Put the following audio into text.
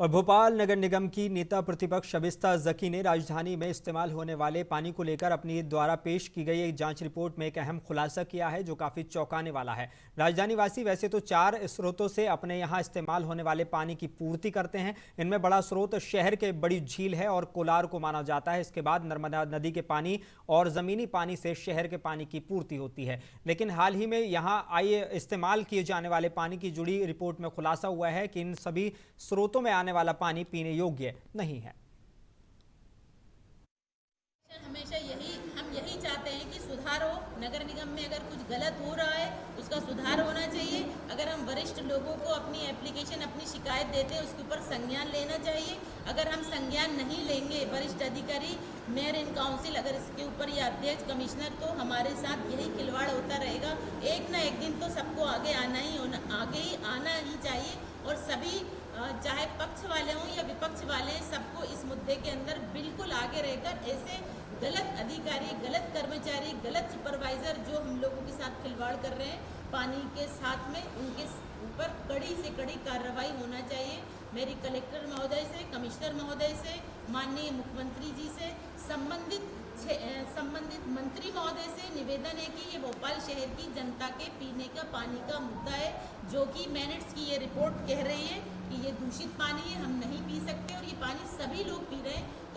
और भोपाल नगर निगम की नेता प्रतिपक्ष शबिस्ता जकी ने राजधानी में इस्तेमाल होने वाले पानी को लेकर अपनी द्वारा पेश की गई एक जांच रिपोर्ट में एक अहम खुलासा किया है जो काफी चौंकाने वाला है। राजधानी वासी वैसे तो 4 स्रोतों से अपने यहां इस्तेमाल होने वाले पानी की पूर्ति करते हैं। इनमें बड़ा स्रोत शहर के बड़ी झील है और कोलार को माना जाता है। इसके बाद नर्मदा नदी के पानी और जमीनी पानी से शहर के पानी की पूर्ति होती है। लेकिन हाल ही में यहाँ इस्तेमाल किए जाने वाले पानी की जुड़ी रिपोर्ट में खुलासा हुआ है कि इन सभी स्रोतों में आने वाला पानी पीने योग्य नहीं है। हमेशा हम यही चाहते हैं कि सुधार हो। नगर निगम में अगर कुछ गलत हो रहा है उसका सुधार होना चाहिए। अगर हम वरिष्ठ लोगों को अपनी एप्लीकेशन, अपनी शिकायत देते हैं उसके ऊपर संज्ञान लेना चाहिए। अगर हम संज्ञान नहीं लेंगे, वरिष्ठ अधिकारी, मेयर इन काउंसिल, अगर इसके ऊपर ये अध्यक्ष, कमिश्नर, तो हमारे साथ यही खिलवाड़ होता रहेगा। एक ना एक दिन तो सबको आगे आना ही चाहिए और सभी, चाहे पक्ष वाले हों या विपक्ष वाले, सबको इस मुद्दे के अंदर बिल्कुल आगे रहकर ऐसे गलत अधिकारी, गलत कर्मचारी, गलत सुपरवाइजर जो हम लोगों के साथ खिलवाड़ कर रहे हैं पानी के साथ में, उनके ऊपर कड़ी से कड़ी कार्रवाई होना चाहिए। मेरी कलेक्टर महोदय से, कमिश्नर महोदय से, माननीय मुख्यमंत्री जी से, संबंधित मंत्री महोदय से निवेदन है कि ये भोपाल शहर की जनता के पीने का पानी का मुद्दा है, जो कि मैनेट्स की ये रिपोर्ट कह रही है कि ये दूषित पानी है, हम नहीं पी सकते और ये पानी सभी लोग पी रहे हैं। तो